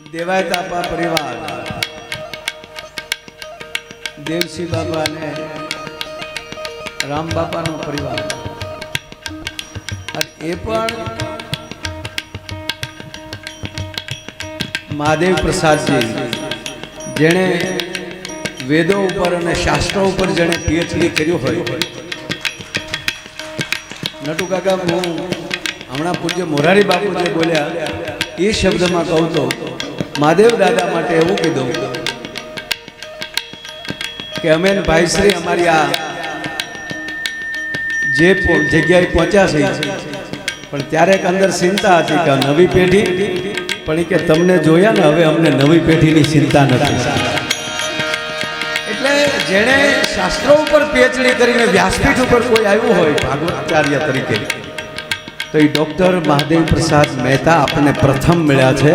દેવાય તાપા પરિવાર દેવસિંહ બાબા ને રામ બાપાનો પરિવાર એ પણ મહાદેવ પ્રસાદજી જેણે વેદો ઉપર અને શાસ્ત્રો ઉપર જેણે પીએચડી કર્યું હોય નટુ કાકા હું હમણાં પૂજ્ય મોરારી બાપુ જે બોલ્યા એ શબ્દમાં કહું તો મહાદેવ દાદા માટે એવું કીધું કે અમે ભાઈશ્રી અમારી આ જે જગ્યાએ પહોંચ્યા છે પણ ત્યારે એક અંદર ચિંતા હતી કે નવી પેઢી પણ એ કે તમને જોયા ને હવે અમને નવી પેઢીની ચિંતા નથી એટલે જેણે શાસ્ત્રો ઉપર પીએચડી કરીને વ્યાસપીઠ ઉપર કોઈ આવ્યું હોય ભાગવતાચાર્ય તરીકે તો એ ડૉક્ટર મહાદેવ પ્રસાદ મહેતા આપણને પ્રથમ મળ્યા છે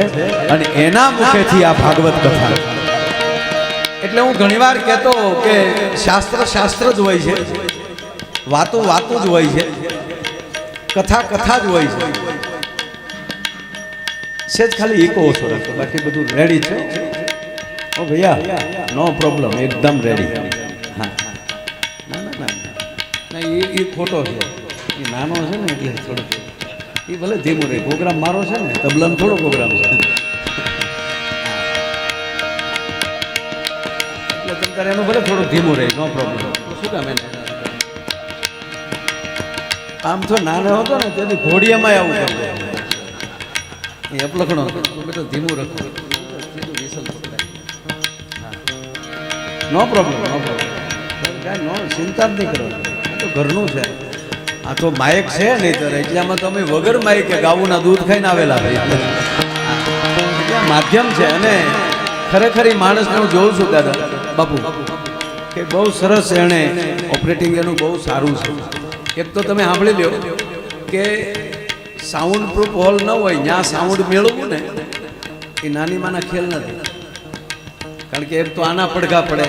અને એના મુખેથી આ ભાગવત કથા એટલે હું ઘણીવાર કહેતો કે શાસ્ત્ર શાસ્ત્ર જ હોય છે વાતો વાતો જ હોય છે કથા કથા જ હોય છે સેજ ખાલી ઇકો ઓછો રાખો બાકી બધું રેડી છે ઓ ભૈયા નો પ્રોબ્લેમ એકદમ રેડી હા ના ના ના ના એ ખોટો છે એ નાનો છે ને એટલે થોડો એ ભલે ધીમો રહે પ્રોગ્રામ મારો છે ને તબલાનો થોડો પ્રોગ્રામ છે એટલે તમ તારે એનું ભલે થોડું ધીમું રહે નો પ્રોબ્લેમ શું કામ એને આમ તો નાનો હતો ને તેથી ઘોડિયામાં આવું કરે એ અપલખણો બેટો ધીમું રાખો નો પ્રોબ્લેમ કાંઈ નો ચિંતા જ નહીં કરો તો ઘરનું છે આ તો માયક છે નહીં ત્યારે એટલામાં તો અમે વગર માયકે ગાવુંના દૂધ ખાઈને આવેલા ભાઈ એટલે માધ્યમ છે અને ખરેખર એ માણસને હું જોઉં છું દાદા બાપુ કે બહુ સરસ એણે ઓપરેટિંગ એનું બહુ સારું છે એક તો તમે સાંભળી લો કે સાઉન્ડ પ્રૂફ હોલ ન હોય ત્યાં સાઉન્ડ મેળવવું ને એ નાની માના ખેલ નથી કારણ કે એક તો આના પડઘા પડે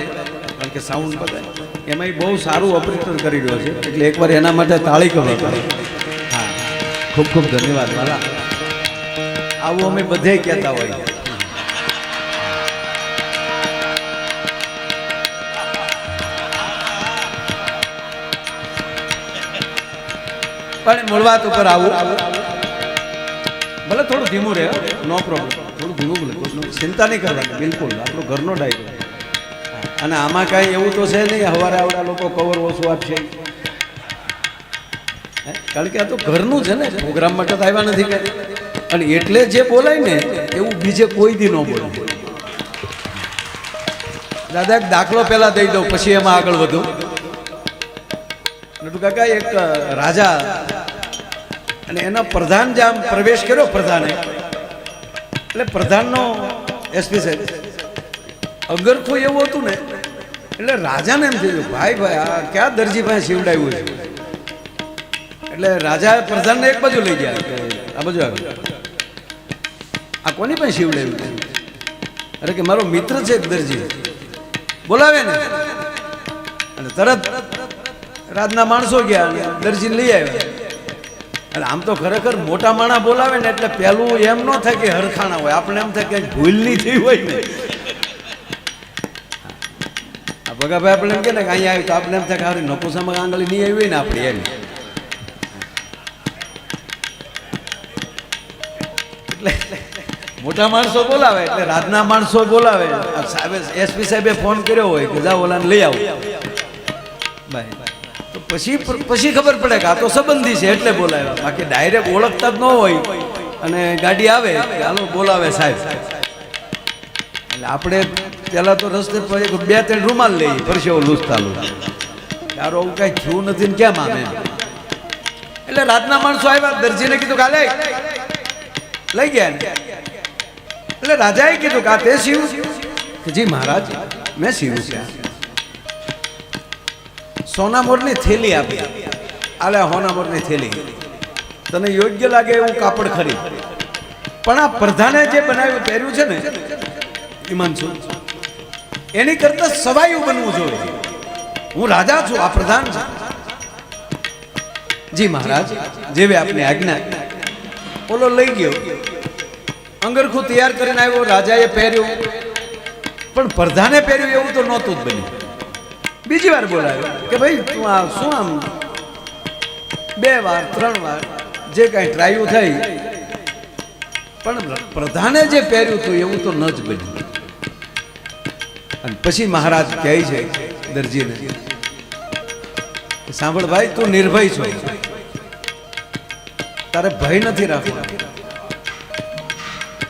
કારણ કે સાઉન્ડ પડે એમાં બહુ સારું ઓપરેટર કરી રહ્યો છે એટલે એકવાર એના માટે તાળી કરો હા ખૂબ ખૂબ ધન્યવાદ મારા આવું અમે બધે કહેતા હોય પણ મૂળ વાત ઉપર આવું ભલે થોડું ધીમું રહે નો પ્રોબ્લેમ થોડું ધીમું બોલે ચિંતા નહીં કરવાની બિલકુલ આપણો ઘરનો ડાયરો અને આમાં કાંઈ એવું તો છે નહીં સવારે આવડા લોકો કવર ઓછું આપશે કારણ કે આ તો ઘરનું છે ને પ્રોગ્રામ માટે તો આવ્યા નથી અને એટલે જે બોલાય ને એવું બીજે કોઈ દી ન બોલે દાદા એક દાખલો પહેલા દઈ દઉં પછી એમાં આગળ વધુ નટુ કાકા એક રાજા અને એના પ્રધાન જે આમ પ્રવેશ કર્યો પ્રધાને એટલે પ્રધાનનો એસપી સાહેબ અગરખું એવું હતું ને એટલે રાજાને એમ થયું ભાઈ ભાઈ આ ક્યાં દરજીભાઈ સીવડાવ્યું છે એટલે રાજા પ્રધાનને એક બાજુ લઈ ગયા કે આ બાજુ આવ્યું આ કોની પાસે સીવડાવ્યું છે અરે કે મારો મિત્ર છે એક દરજી બોલાવે ને અને તરત રાજના માણસો ગયા દરજીને લઈ આવ્યા અને આમ તો ખરેખર મોટા માણા બોલાવે ને એટલે પેલું એમ ન થાય કે હરખાણા હોય આપણે એમ થાય કે ભૂલ નહીં થઈ હોય ને આ ભગાભાઈ આપણે એમ કે ને અહીંયા આવ્યું તો આપણે એમ થાય કે હારી નકોસામાં આંગળી નહીં આવી હોય ને આપણે એમ એટલે મોટા માણસો બોલાવે એટલે રાજના માણસો બોલાવે સાહેબ એસપી સાહેબે ફોન કર્યો હોય કે જાઓ ઓલાને લઈ આવો ભાઈ તો પછી ખબર પડે કે આ તો સંબંધી છે એટલે બોલાવ્યા બાકી ડાયરેક્ટ ઓળખતા જ ન હોય અને ગાડી આવે કે હાલો બોલાવે સાહેબ એટલે આપણે પેલા તો રસ્તે બે ત્રણ રૂમાલ લઈએ પરસેવો લૂછતા તારો આવું કઈ થયું નથી ને કેમ આમે એટલે રાતના માણસો આવ્યા દરજીને કીધું કે હાલે લઈ ગયા એટલે રાજાએ કીધું કે આ તે સીવું કે જી મહારાજ મેં સીવું છે સોનામોરની થેલી આપી આલે સોનામોરની થેલી તને યોગ્ય લાગે એવું કાપડ ખરીદ પણ આ પ્રધાને જે બનાવ્યું પહેર્યું છે ને ઈમાનસુ એની કરતા સવાયું બનવું જોઈએ હું રાજા છું આ પ્રધાન છે જી મહારાજ જેવી આપની આજ્ઞા ઓલો લઈ ગયો અંગરખું તૈયાર કરીને આવ્યો, રાજાએ પહેર્યું, પણ પ્રધાને પહેર્યું એવું તો નહોતું જ બન્યું. બીજી વાર બોલાવ્યો કે ભાઈ તું આ શું આમ 2 વાર 3 વાર જે કાંઈ ટ્રાયું થઈ, પણ પ્રધાને જે પહેર્યું હતું એવું તો ન જ બન્યું. અને પછી મહારાજ કહે છે દરજીને, સાંભળ ભાઈ, તું નિર્ભય છો, તારે ભય નથી રાખવો,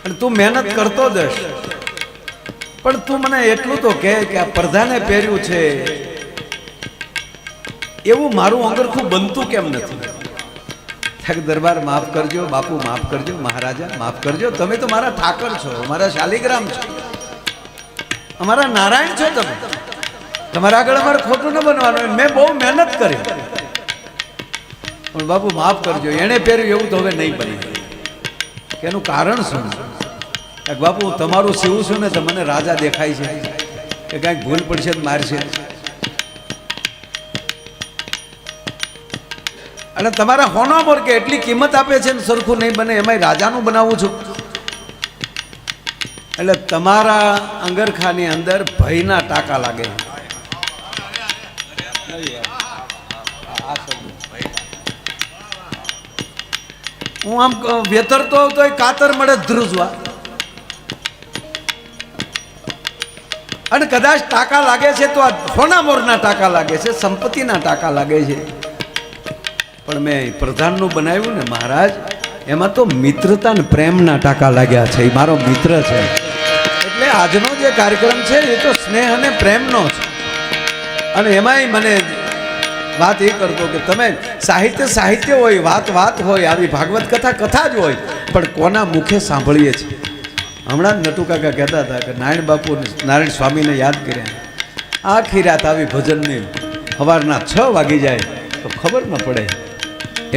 અને તું મહેનત કરતો જશ, પણ તું મને એટલું તો કહે કે આ પ્રધાને પહેર્યું છે એવું મારું અંગરખું બનતું કેમ નથી? દરબાર માફ કરજો, બાપુ માફ કરજો, મહારાજા માફ કરજો, તમે તો મારા ઠાકર છો, મારા શાલિગ્રામ છો, અમારા નારાયણ છો, તમે તમારા આગળ અમારે ખોટું ન બનવાનું, મેં બહુ મહેનત કરી, પણ બાપુ માફ કરજો, એને પહેર્યું એવું તો હવે નહીં બને. એનું કારણ શું? બાપુ હું તમારું સીવું છું ને તો મને રાજા દેખાય છે કે કાંઈક ભૂલ પડશે તો મારશે, અને તમારા હોના પર કે એટલી કિંમત આપે છે ને સરખું નહીં બને, એમાંય રાજાનું બનાવું છું. એટલે તમારા અંગરખાની અંદર ભયના ટાંકા લાગે. હું આમ વેતરતો તો કાતર મળે ધ્રુજવા, અને કદાચ ટાંકા લાગે છે તો આ હોના મોરના ટાંકા લાગે છે, સંપત્તિના ટાંકા લાગે છે. પણ મેં પ્રધાનનું બનાવ્યું ને મહારાજ, એમાં તો મિત્રતા ને પ્રેમના ટાંકા લાગ્યા છે, એ મારો મિત્ર છે. એટલે આજનો જે કાર્યક્રમ છે એ તો સ્નેહ અને પ્રેમનો છે. અને એમાંય મને વાત એ કરતો કે તમે સાહિત્ય હોય, વાત હોય, આવી ભાગવત કથા જ હોય, પણ કોના મુખે સાંભળીએ છીએ? હમણાં જ નટુ કાકા કહેતા હતા કે નારાયણ બાપુ નારાયણ સ્વામીને યાદ કર્યા, આખી રાત આવી ભજનની સવારના 6 વાગી જાય તો ખબર ન પડે.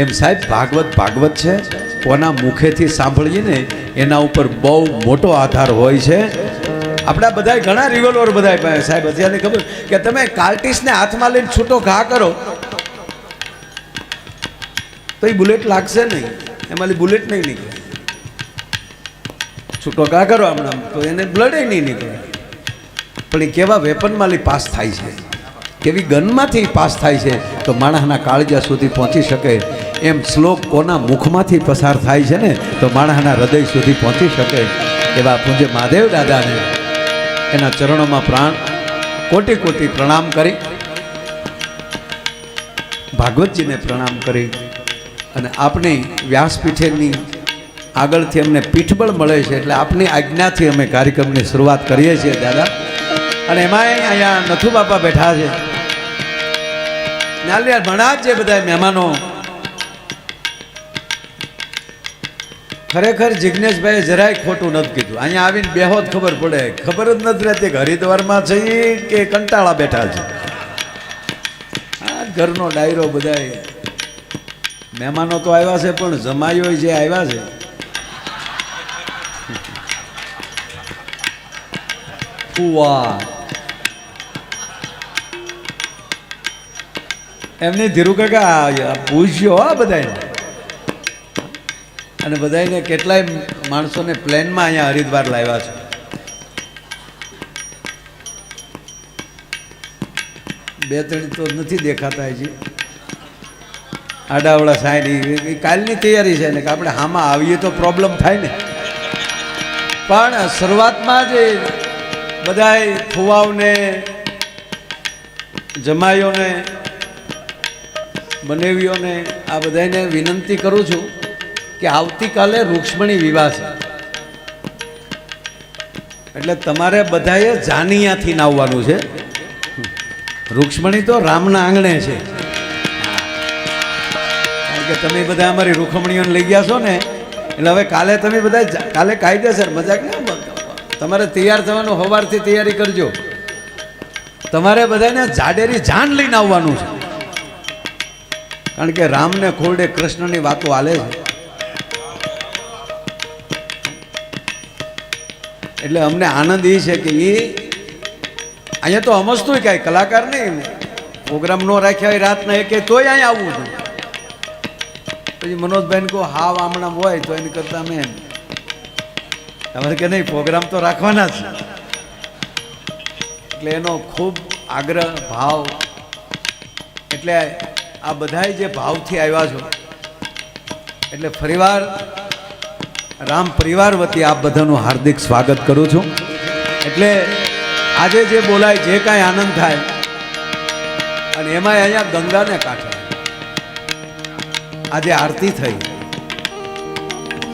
એમ સાહેબ ભાગવત છે, કોના મુખેથી સાંભળીએ ને એના ઉપર બહુ મોટો આધાર હોય છે. આપણા બધા ઘણા રિવોલ્વર બધા સાહેબ અત્યારે ખબર કે તમે કાર્ટિસને હાથમાં લઈને છૂટો ઘા કરો તો એ બુલેટ લાગશે નહીં, એમાંથી બુલેટ નહીં નીકળે. છૂટો ઘા કરો હમણાં તો એને બ્લડ નહીં નીકળે. પણ એ કેવા વેપનમાંથી પાસ થાય છે, કેવી ગનમાંથી પાસ થાય છે તો માણસના કાળજા સુધી પહોંચી શકે. એમ શ્લોક કોના મુખમાંથી પસાર થાય છે ને તો માણસના હૃદય સુધી પહોંચી શકે. એવા પૂજ્ય મહાદેવ દાદાને એના ચરણોમાં પ્રાણ કોટી પ્રણામ કરી, ભાગવતજીને પ્રણામ કરી, અને આપની વ્યાસપીઠેની આગળથી અમને પીઠબળ મળે છે એટલે આપની આજ્ઞાથી અમે કાર્યક્રમની શરૂઆત કરીએ છીએ દાદા. અને એમાં અહીંયા નથુ બાપા બેઠા છે, નાલિયા ઘણા જે બધા મહેમાનો. ખરેખર જિજ્ઞેશભાઈએ જરાય ખોટું નથી કીધું. અહીંયા આવીને બેહો જ ખબર પડે, ખબર જ નથી રહેતી કે હરિદ્વારમાં છે કે કંટાળા બેઠા છે. આ ઘરનો ડાયરો બધા મહેમાનો તો આવ્યા છે, પણ જમાઈઓ જે આવ્યા છે ફુવા એમની ધીરુ કાકા પૂછ્યો હા બધાને, અને બધાને કેટલાય માણસોને પ્લેનમાં અહીંયા હરિદ્વાર લાવ્યા છે. બે ત્રણ તો નથી દેખાતા હજી, આડાવડા સાઈડ કાલની તૈયારી છે ને કે આપણે આમાં આવીએ તો પ્રોબ્લેમ થાય ને. પણ શરૂઆતમાં જ બધાય ફુવાઓને, જમાઈઓને, બનેવીઓને આ બધાને વિનંતી કરું છું કે આવતીકાલે રૂક્ષ્મણી વિવાહ છે, એટલે તમારે બધાએ જાનિયાથી નાવવાનું છે. રૂક્ષ્મણી તો રામના આંગણે છે, કારણ કે તમે બધા અમારી રૂખમણીઓને લઈ ગયા છો ને, એટલે હવે કાલે તમે બધા કાલે કાયદેસર મજાક ના, તમારે તૈયાર થવાનું સવારથી તૈયારી કરજો. તમારે બધાને જાડેરી જાન લઈને આવવાનું છે, કારણ કે રામને ખોરડે કૃષ્ણની વાતો હાલે છે. એટલે અમને આનંદ એ છે કે એ અહીંયા તો સમજતું કાંઈ કલાકાર નહીં, પ્રોગ્રામ ન રાખ્યા હોય રાતના એક તોય અહીંયા આવવું હતું. પછી મનોજભાઈને કહો હાવ હમણાં હોય તો એની કરતાં અમે તમારે કે નહીં પ્રોગ્રામ તો રાખવાના જ. એટલે એનો ખૂબ આગ્રહ ભાવ, એટલે આ બધાય જે ભાવથી આવ્યા છો, એટલે ફરીવાર રામ પરિવાર વતી આપ બધાનું હાર્દિક સ્વાગત કરું છું. એટલે આજે જે બોલાય, જે કાંઈ આનંદ થાય, અને એમાં અહીંયા ગંગાને કાંઠે આજે આરતી થઈ,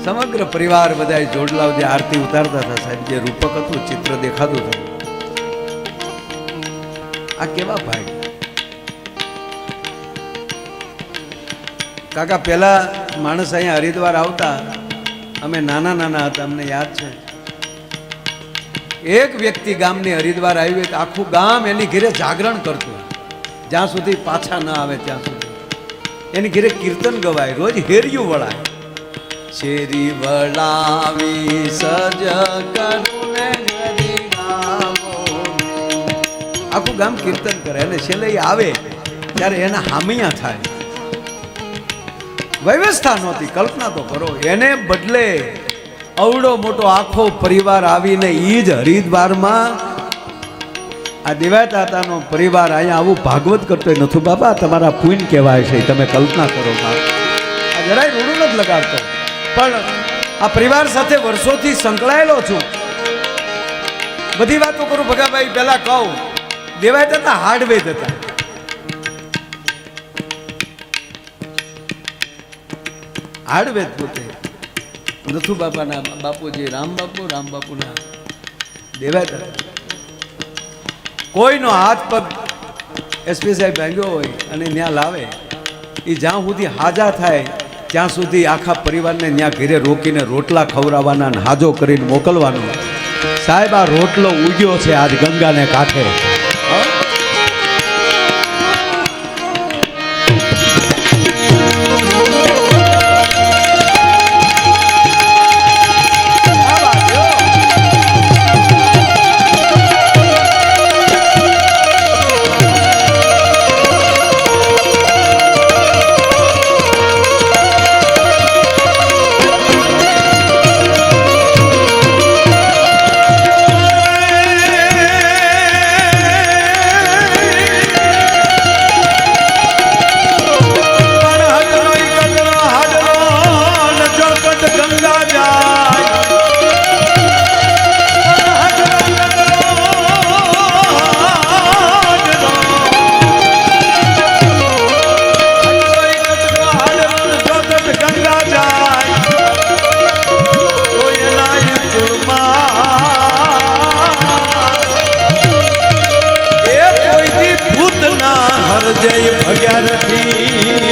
સમગ્ર પરિવાર બધા જોડલાઓ જે આરતી ઉતારતા હતા સાહેબ, જે રૂપક હતું, ચિત્ર દેખાતું હતું, આ કેવા ભાઈ કાકા. પેલા માણસ અહીંયા હરિદ્વાર આવતા, અમે નાના નાના હતા, અમને યાદ છે, એક વ્યક્તિ ગામની હરિદ્વાર આવી તો આખું ગામ એની ઘરે જાગરણ કરતું, જ્યાં સુધી પાછા ન આવે ત્યાં સુધી એની ઘરે કીર્તન ગવાય, રોજ હેરિયું વળાય. શેરી વળાવી સજ કરુને ઘરી ગામો, આખું ગામ કીર્તન કરે, અને છેલ્લે આવે ત્યારે એના હામિયા થાય. વ્યવસ્થા નહોતી, કલ્પના તો કરો. એને બદલે અવડો મોટો આખો પરિવાર આવીને ઈ જ હરિદ્વારમાં આ દેવાતાતાનો પરિવાર અહીંયા આવું ભાગવત કરતો નથી બાબા, તમારા પુણ્ય કહેવાય છે. તમે કલ્પના કરો, આ જરાય રૂડું નથી લગાડતો, પણ આ પરિવાર સાથે વર્ષોથી સંકળાયેલો છું. બધી વાતો કરું ભગાભાઈ. પહેલા કહું, દેવાતાતા હાર્ડવેર હતા. હાર્ડવેર પોતે નથુ બાપાના બાપુજી રામ બાપુના દેવાતા. કોઈનો હાથ પગ એસપી સાહેબ ભાંગ્યો હોય અને ત્યાં લાવે, એ જ્યાં સુધી હાજા થાય ત્યાં સુધી આખા પરિવારને ત્યાં ઘરે રોકીને રોટલા ખવડાવવાના, હાજો કરીને મોકલવાનો. સાહેબ આ રોટલો ઉગ્યો છે આજ ગંગાને કાંઠે. જય ભગરથી